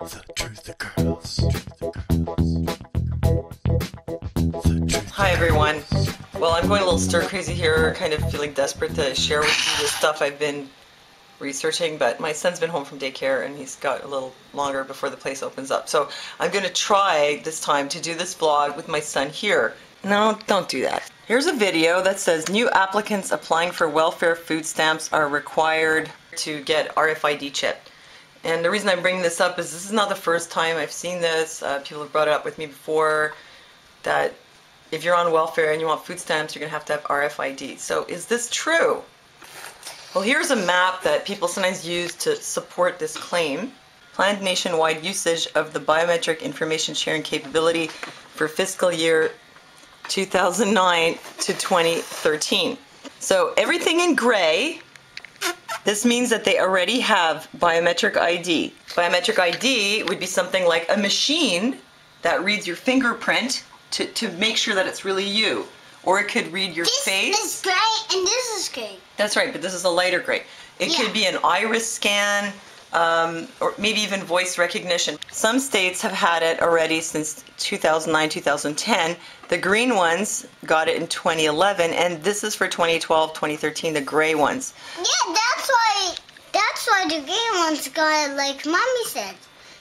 The truth occurs. Hi everyone. Well, I'm going a little stir crazy here, kind of feeling desperate to share with you the stuff I've been researching, but my son's been home from daycare and he's got a little longer before the place opens up. So I'm going to try this time to do this vlog with my son here. No, don't do that. Here's a video that says new applicants applying for welfare food stamps are required to get RFID chip. And the reason I'm bringing this up is this is not the first time I've seen this. People have brought it up with me before that if you're on welfare and you want food stamps, you're going to have RFID. So is this true? Well, here's a map that people sometimes use to support this claim. Planned nationwide usage of the biometric information sharing capability for fiscal year 2009 to 2013. So everything in gray, this means that they already have biometric ID. Biometric ID would be something like a machine that reads your fingerprint to make sure that it's really you. Or it could read your face. This is gray and this is gray. That's right, but this is a lighter gray. It could be an iris scan, or maybe even voice recognition. Some states have had it already since 2009, 2010. The green ones got it in 2011, and this is for 2012, 2013, the gray ones. Yeah, that's why the green ones got it, like Mommy said.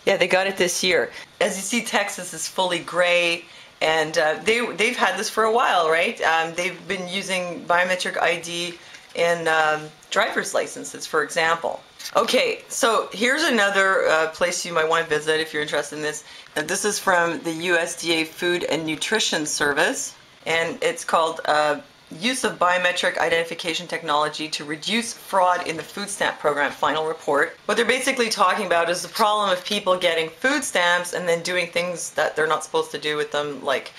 Yeah, they got it this year. As you see, Texas is fully gray, and they've had this for a while, right? They've been using biometric ID in driver's licenses, for example. Okay, so here's another place you might want to visit if you're interested in this. This is from the USDA Food and Nutrition Service, and it's called Use of Biometric Identification Technology to Reduce Fraud in the Food Stamp Program Final Report. What they're basically talking about is the problem of people getting food stamps and then doing things that they're not supposed to do with them, like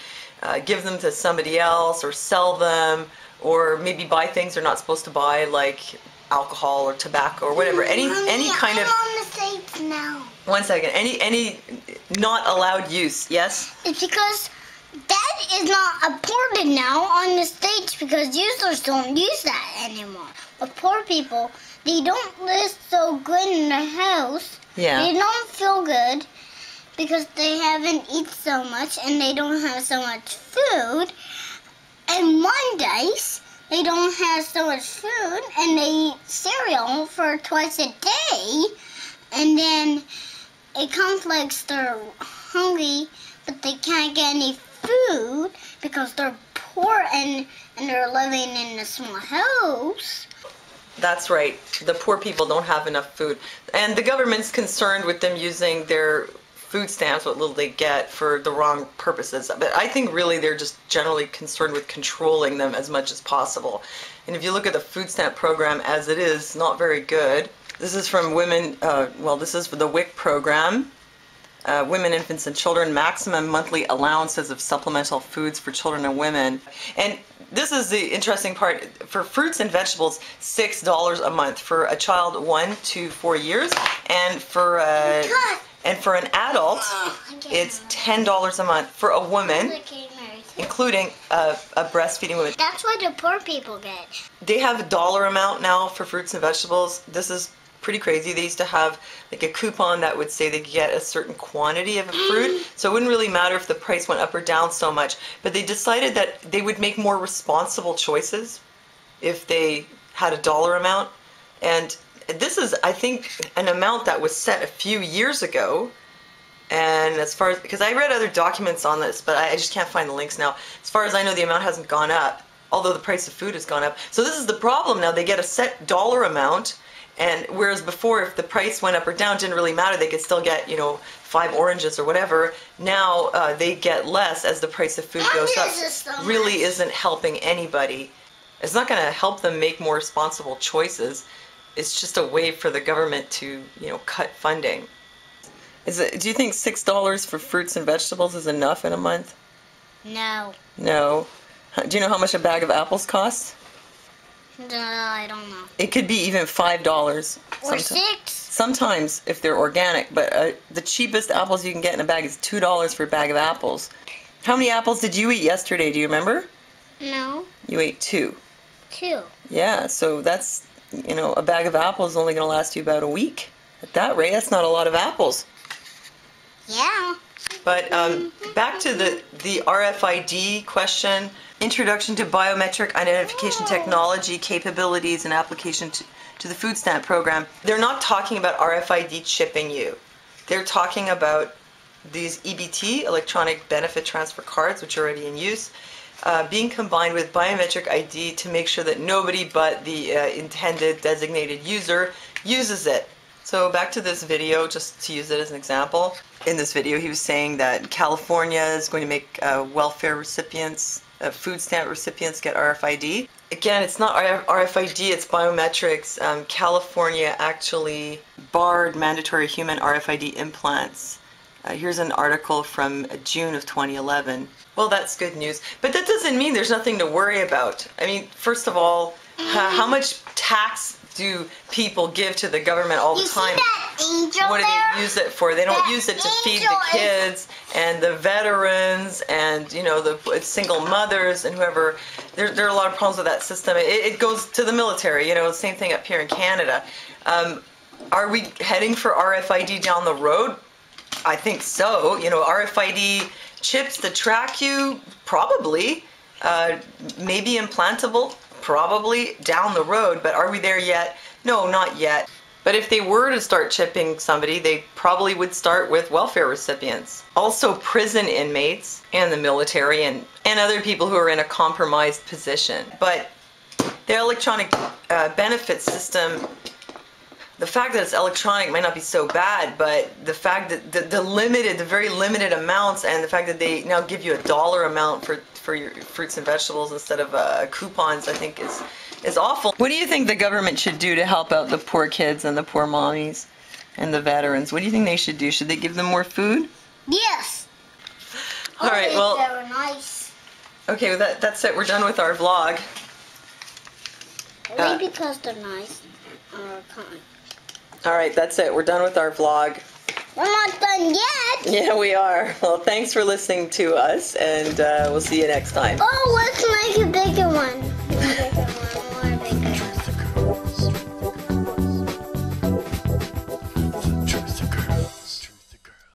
give them to somebody else or sell them, or maybe buy things they're not supposed to buy, like alcohol or tobacco or whatever. Any kind of. I'm on the States now. One second. Any not allowed use. Yes. It's because that is not important now on the States because users don't use that anymore. But poor people, they don't live so good in their house. Yeah. They don't feel good because they haven't eaten so much and they don't have so much food. And Mondays, they don't have so much food and they eat cereal for twice a day. And then it comes like they're hungry, but they can't get any food because they're poor and they're living in a small house. That's right. The poor people don't have enough food. And the government's concerned with them using their food stamps, what little they get, for the wrong purposes. But I think really they're just generally concerned with controlling them as much as possible. And if you look at the food stamp program as it is, not very good. This is from women, this is for the WIC program. Women, infants, and children, maximum monthly allowances of supplemental foods for children and women. And this is the interesting part. For fruits and vegetables, $6 a month for a child 1 to 4 years, and for an adult, it's $10 a month for a woman, including a breastfeeding woman. That's what the poor people get. They have a dollar amount now for fruits and vegetables. This is pretty crazy. They used to have like a coupon that would say they could get a certain quantity of a fruit, so it wouldn't really matter if the price went up or down so much. But they decided that they would make more responsible choices if they had a dollar amount. And this is, I think, an amount that was set a few years ago. And as far as, because I read other documents on this, but I just can't find the links now. As far as I know, the amount hasn't gone up, although the price of food has gone up. So this is the problem now. They get a set dollar amount. And whereas before, if the price went up or down, it didn't really matter. They could still get, 5 oranges or whatever. Now they get less as the price of food goes up. Really isn't helping anybody. It's not going to help them make more responsible choices. It's just a way for the government to, cut funding. Do you think $6 for fruits and vegetables is enough in a month? No. No. Do you know how much a bag of apples costs? I don't know. It could be even $5. Or $6. Sometimes if they're organic, but the cheapest apples you can get in a bag is $2 for a bag of apples. How many apples did you eat yesterday? Do you remember? No. You ate 2. 2. Yeah, so that's, a bag of apples is only going to last you about a week. At that rate, that's not a lot of apples. Yeah. But back to the RFID question. Introduction to biometric identification technology, capabilities, and application to the food stamp program. They're not talking about RFID chipping you. They're talking about these EBT, electronic benefit transfer cards, which are already in use, being combined with biometric ID to make sure that nobody but the intended designated user uses it. So back to this video, just to use it as an example. In this video, he was saying that California is going to make welfare recipients, food stamp recipients get RFID. Again, it's not RFID, it's biometrics. California actually barred mandatory human RFID implants. Here's an article from June of 2011. Well, that's good news. But that doesn't mean there's nothing to worry about. I mean, first of all, how much tax do people give to the government all the time? See that angel what do they use it for? They don't use it to feed the kids and the veterans and, you know, the single mothers and whoever. There are a lot of problems with that system. It goes to the military, you know, same thing up here in Canada. Are we heading for RFID down the road? I think so. You know, RFID chips to track you, probably. Maybe implantable, probably down the road. But are we there yet? No, not yet. But if they were to start chipping somebody, they probably would start with welfare recipients. Also prison inmates and the military and other people who are in a compromised position. But the electronic benefit system, the fact that it's electronic might not be so bad, but the fact that the very limited amounts and the fact that they now give you a dollar amount for your fruits and vegetables instead of coupons, I think is awful. What do you think the government should do to help out the poor kids and the poor mommies and the veterans? What do you think they should do? Should they give them more food? Yes. All right, well, they were nice. Okay, well that's it. We're done with our vlog. Only because they're nice. Kind. All right, that's it. We're done with our vlog. We're not done yet. Yeah, we are. Well, thanks for listening to us, and we'll see you next time. Oh, let's make a bigger one.